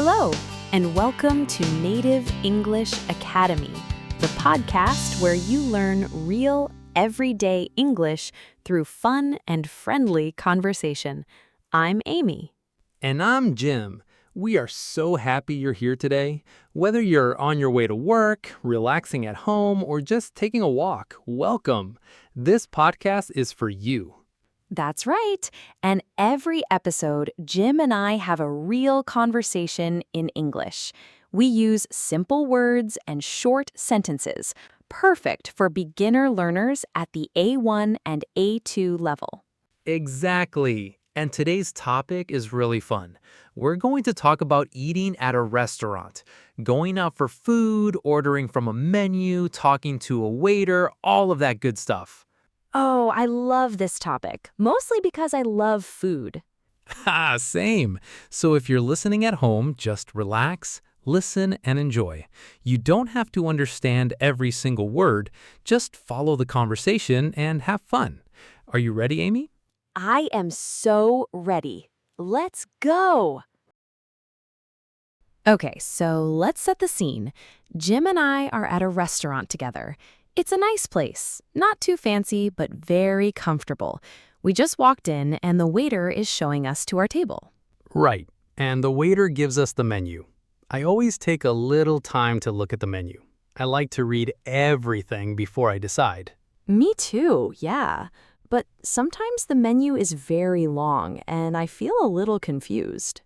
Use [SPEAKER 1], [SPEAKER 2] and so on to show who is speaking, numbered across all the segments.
[SPEAKER 1] Hello, and welcome to Native English Academy, the podcast where you learn real, everyday English through fun and friendly conversation. I'm Amy.
[SPEAKER 2] And I'm Jim. We are so happy you're here today. Whether you're on your way to work, relaxing at home, or just taking a walk, welcome. This podcast is for you.
[SPEAKER 1] That's right. And every episode, Jim and I have a real conversation in English. We use simple words and short sentences, perfect for beginner learners at the A1 and A2 level.
[SPEAKER 2] Exactly. And today's topic is really fun. We're going to talk about eating at a restaurant, going out for food, ordering from a menu, talking to a waiter, all of that good stuff.
[SPEAKER 1] Oh, I love this topic, mostly because I love food.
[SPEAKER 2] Ha, same. So if you're listening at home, just relax, listen, and enjoy. You don't have to understand every single word. Just follow the conversation and have fun. Are you ready, Amy?
[SPEAKER 1] I am so ready. Let's go. Okay, so let's set the scene. Jim and I are at a restaurant together. It's a nice place, not too fancy, but very comfortable. We just walked in and the waiter is showing us to our table.
[SPEAKER 2] Right. And the waiter gives us the menu. I always take a little time to look at the menu. I like to read everything before I decide.
[SPEAKER 1] Me too, yeah. But sometimes the menu is very long and I feel a little confused.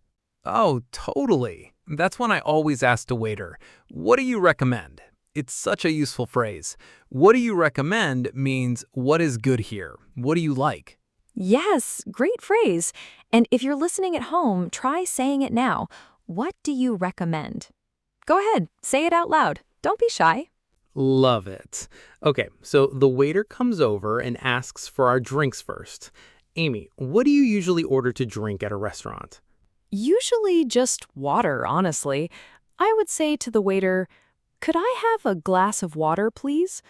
[SPEAKER 2] Oh, totally. That's when I always ask the waiter, what do you recommend? It's such a useful phrase. What do you recommend means what is good here? What do you like?
[SPEAKER 1] Yes, great phrase. And if you're listening at home, try saying it now. What do you recommend? Go ahead, say it out loud. Don't be shy.
[SPEAKER 2] Love it. Okay, so the waiter comes over and asks for our drinks first. Amy, what do you usually order to drink at a restaurant?
[SPEAKER 1] Usually just water, honestly. I would say to the waiter, "Could I have a glass of water, please?"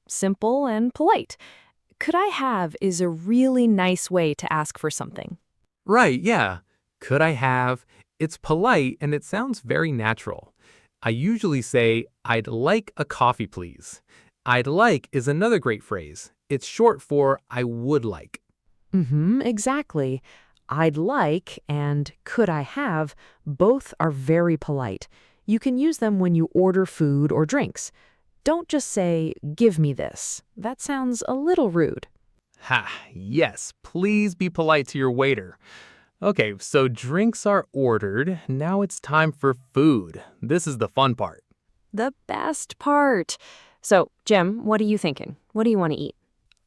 [SPEAKER 1] Simple and polite. "Could I have" is a really nice way to ask for something.
[SPEAKER 2] Right, yeah. Could I have? It's polite and it sounds very natural. I usually say, I'd like a coffee, please. I'd like is another great phrase. It's short for I would like.
[SPEAKER 1] Exactly. I'd like and could I have both are very polite. You can use them when you order food or drinks. Don't just say, "Give me this." That sounds a little rude.
[SPEAKER 2] Ha, yes, please be polite to your waiter. Okay, so drinks are ordered. Now it's time for food. This is the fun part.
[SPEAKER 1] The best part. So, Jim, what are you thinking? What do you want to eat?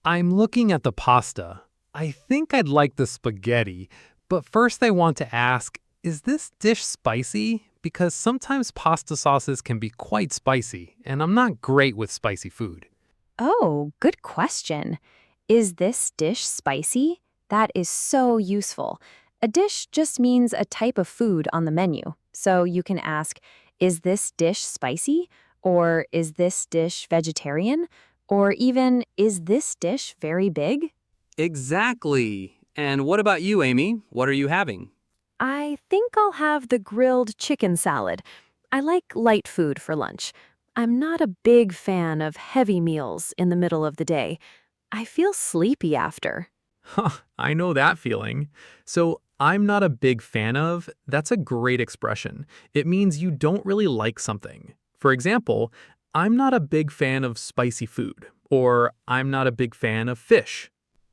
[SPEAKER 2] I'm looking at the pasta. I think I'd like the spaghetti, but first I want to ask, is this dish spicy? Because sometimes pasta sauces can be quite spicy, and I'm not great with spicy food.
[SPEAKER 1] Oh, good question. Is this dish spicy? That is so useful. A dish just means a type of food on the menu. So you can ask, is this dish spicy? Or is this dish vegetarian? Or even, is this dish very big?
[SPEAKER 2] Exactly. And what about you, Amy? What are you having?
[SPEAKER 1] I think I'll have the grilled chicken salad. I like light food for lunch. I'm not a big fan of heavy meals in the middle of the day. I feel sleepy after.
[SPEAKER 2] Huh, I know that feeling. So, I'm not a big fan of, that's a great expression. It means you don't really like something. For example, I'm not a big fan of spicy food, or I'm not a big fan of fish.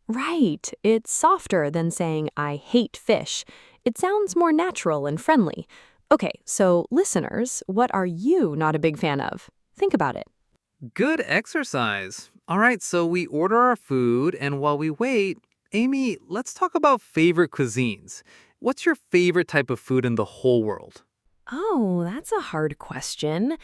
[SPEAKER 1] Right. It's softer than saying I hate fish. It sounds more natural and friendly. Okay, so listeners, what are you not a big fan of? Think about it.
[SPEAKER 2] Good exercise. All right, so we order our food, and while we wait, Amy, let's talk about favorite cuisines. What's your favorite type of food in the whole world?
[SPEAKER 1] Oh, that's a hard question.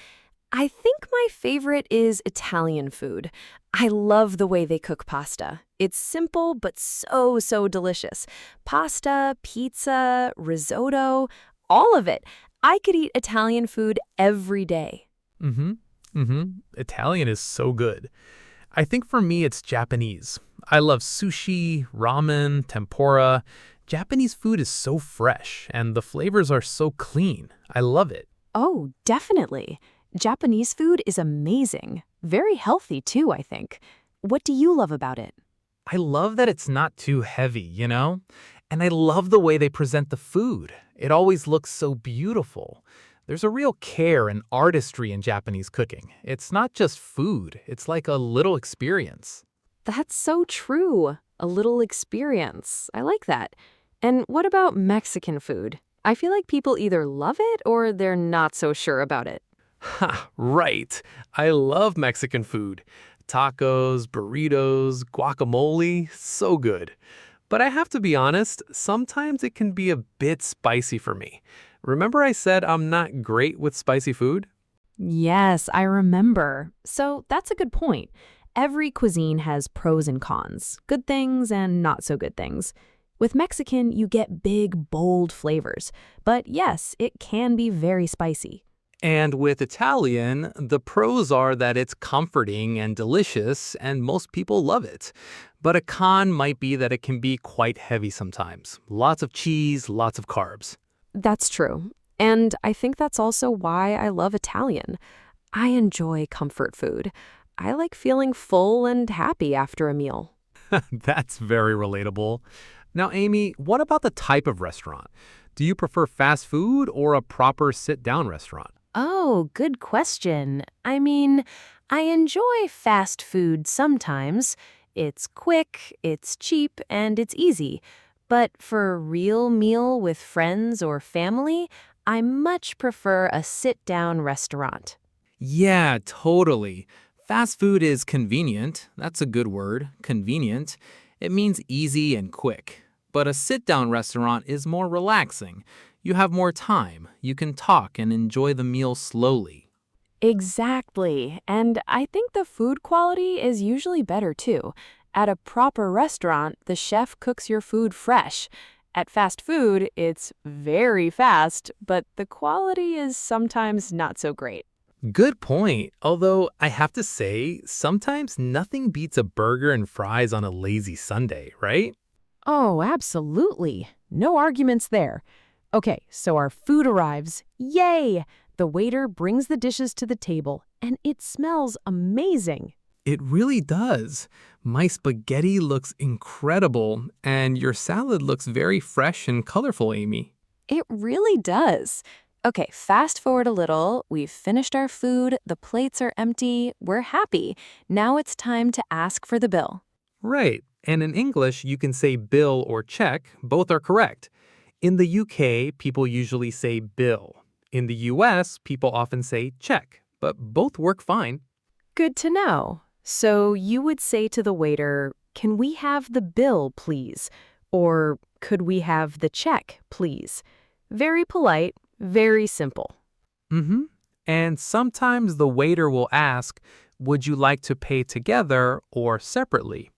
[SPEAKER 1] I think my favorite is Italian food. I love the way they cook pasta. It's simple but so delicious. Pasta, pizza, risotto, all of it. I could eat Italian food every day.
[SPEAKER 2] Italian is so good. I think for me it's Japanese. I love sushi, ramen, tempura. Japanese food is so fresh, and the flavors are so clean. I love it.
[SPEAKER 1] Oh, definitely. Japanese food is amazing. Very healthy too, I think. What do you love about it?
[SPEAKER 2] I love that it's not too heavy, And I love the way they present the food. It always looks so beautiful. There's a real care and artistry in Japanese cooking. It's not just food, it's like a little experience.
[SPEAKER 1] That's so true. A little experience. I like that. And what about Mexican food? I feel like people either love it or they're not so sure about it.
[SPEAKER 2] Ha, right. I love Mexican food. Tacos, burritos, guacamole, so good. But I have to be honest, sometimes it can be a bit spicy for me. Remember I said I'm not great with spicy food?
[SPEAKER 1] Yes, I remember. So that's a good point. Every cuisine has pros and cons, good things and not so good things. With Mexican, you get big, bold flavors. But yes, it can be very spicy.
[SPEAKER 2] And with Italian, the pros are that it's comforting and delicious, and most people love it. But a con might be that it can be quite heavy sometimes. Lots of cheese, lots of carbs.
[SPEAKER 1] That's true. And I think that's also why I love Italian. I enjoy comfort food. I like feeling full and happy after a meal.
[SPEAKER 2] That's very relatable. Now, Amy, what about the type of restaurant? Do you prefer fast food or a proper sit-down restaurant?
[SPEAKER 1] Oh, good question. I mean, I enjoy fast food sometimes. It's quick, it's cheap, and it's easy. But for a real meal with friends or family, I much prefer a sit-down restaurant.
[SPEAKER 2] Yeah, totally. Fast food is convenient. That's a good word, convenient. It means easy and quick. But a sit-down restaurant is more relaxing. You have more time. You can talk and enjoy the meal slowly.
[SPEAKER 1] Exactly. And I think the food quality is usually better too. At a proper restaurant, the chef cooks your food fresh. At fast food, it's very fast, but the quality is sometimes not so great.
[SPEAKER 2] Good point. Although I have to say, sometimes nothing beats a burger and fries on a lazy Sunday, right?
[SPEAKER 1] Oh, absolutely. No arguments there. Okay, so our food arrives. Yay! The waiter brings the dishes to the table, and it smells amazing.
[SPEAKER 2] It really does. My spaghetti looks incredible, and your salad looks very fresh and colorful, Amy.
[SPEAKER 1] It really does. Okay, fast forward a little. We've finished our food, the plates are empty, we're happy. Now it's time to ask for the bill.
[SPEAKER 2] Right. And in English, you can say bill or check. Both are correct. In the UK, people usually say bill. In the US, people often say check, but both work fine.
[SPEAKER 1] Good to know. So you would say to the waiter, "Can we have the bill, please?" Or, "Could we have the check, please?" Very polite, very simple.
[SPEAKER 2] Mm-hmm. And sometimes the waiter will ask, would you like to pay together or separately?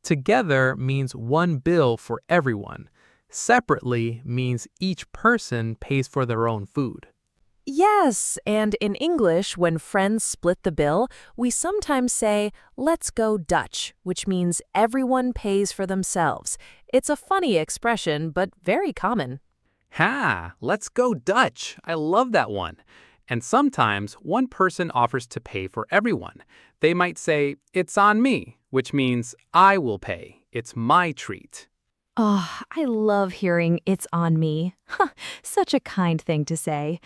[SPEAKER 2] Together means one bill for everyone. Separately means each person pays for their own food.
[SPEAKER 1] Yes, and in English, when friends split the bill, we sometimes say, "Let's go Dutch," which means everyone pays for themselves. It's a funny expression, but very common.
[SPEAKER 2] Ha! Let's go Dutch. I love that one. And sometimes one person offers to pay for everyone. They might say, it's on me, which means I will pay. It's my treat.
[SPEAKER 1] Oh, I love hearing "it's on me." Such a kind thing to say.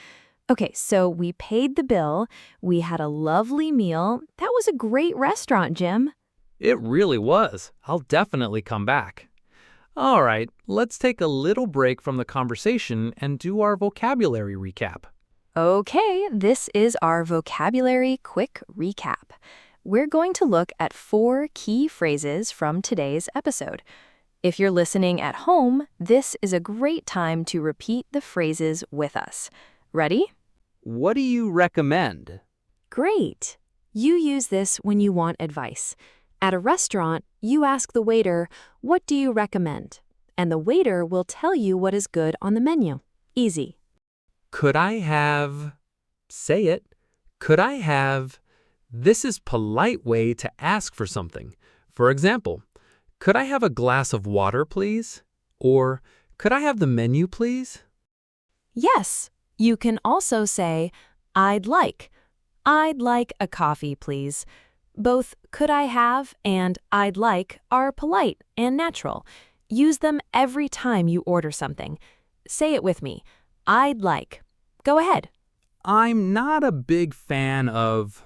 [SPEAKER 1] Okay, so we paid the bill. We had a lovely meal. That was a great restaurant, Jim.
[SPEAKER 2] It really was. I'll definitely come back. All right, let's take a little break from the conversation and do our vocabulary recap.
[SPEAKER 1] Okay, this is our vocabulary quick recap. We're going to look at 4 key phrases from today's episode. If you're listening at home, this is a great time to repeat the phrases with us. Ready?
[SPEAKER 2] What do you recommend?
[SPEAKER 1] Great. You use this when you want advice. At a restaurant, you ask the waiter, "What do you recommend?" And the waiter will tell you what is good on the menu. Easy.
[SPEAKER 2] Could I have... Say it. Could I have... This is polite way to ask for something. For example, could I have a glass of water, please? Or Could I have the menu, please?
[SPEAKER 1] Yes, you can also say, I'd like. I'd like a coffee, please. Both could I have and I'd like are polite and natural. Use them every time you order something. Say it with me. I'd like. Go ahead.
[SPEAKER 2] I'm not a big fan of...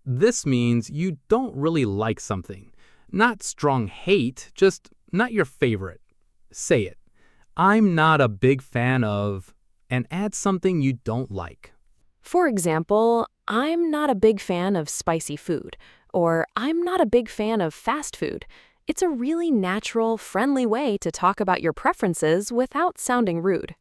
[SPEAKER 2] This means you don't really like something. Not strong hate, just not your favorite. Say it. I'm not a big fan of... and add something you don't like.
[SPEAKER 1] For example, I'm not a big fan of spicy food, or I'm not a big fan of fast food. It's a really natural, friendly way to talk about your preferences without sounding rude.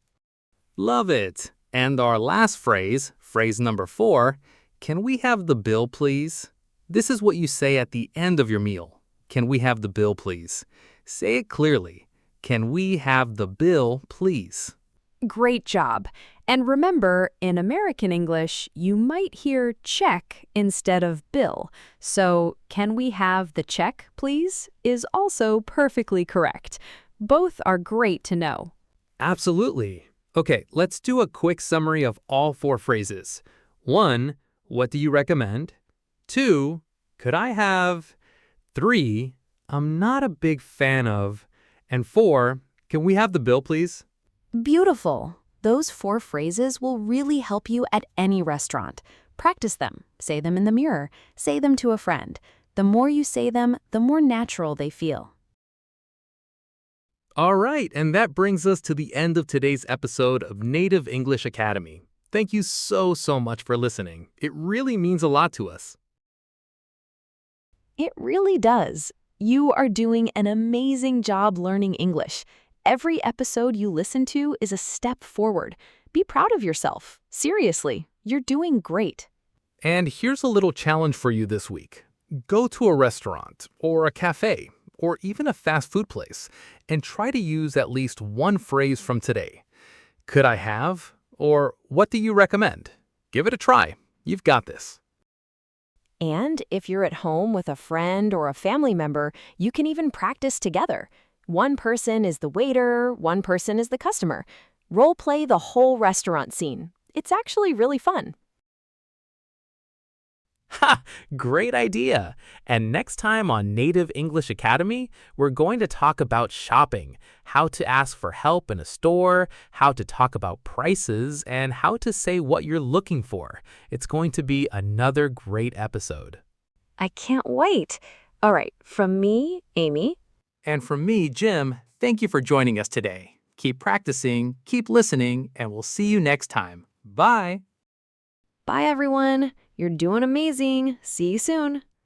[SPEAKER 2] Love it. And our last phrase, phrase number 4, can we have the bill, please? This is what you say at the end of your meal. Can we have the bill, please? Say it clearly. Can we have the bill, please?
[SPEAKER 1] Great job. And remember, in American English, you might hear check instead of bill. So, can we have the check, please, is also perfectly correct. Both are great to know.
[SPEAKER 2] Absolutely. Okay, let's do a quick summary of all 4 phrases. 1, what do you recommend? 2, could I have? 3, I'm not a big fan of. And 4, can we have the bill, please?
[SPEAKER 1] Beautiful. Those 4 phrases will really help you at any restaurant. Practice them. Say them in the mirror. Say them to a friend. The more you say them, the more natural they feel.
[SPEAKER 2] All right, and that brings us to the end of today's episode of Native English Academy. Thank you so much for listening. It really means a lot to us.
[SPEAKER 1] It really does. You are doing an amazing job learning English. Every episode you listen to is a step forward. Be proud of yourself. Seriously, you're doing great.
[SPEAKER 2] And here's a little challenge for you this week. Go to a restaurant or a cafe or even a fast food place and try to use at least one phrase from today. Could I have? Or what do you recommend? Give it a try. You've got this.
[SPEAKER 1] And if you're at home with a friend or a family member, you can even practice together. One person is the waiter, one person is the customer. Role play the whole restaurant scene. It's actually really fun.
[SPEAKER 2] Ha! Great idea! And next time on Native English Academy, we're going to talk about shopping, how to ask for help in a store, how to talk about prices, and how to say what you're looking for. It's going to be another great episode.
[SPEAKER 1] I can't wait. All right, from me, Amy.
[SPEAKER 2] And from me, Jim, thank you for joining us today. Keep practicing, keep listening, and we'll see you next time. Bye!
[SPEAKER 1] Bye, everyone. You're doing amazing. See you soon.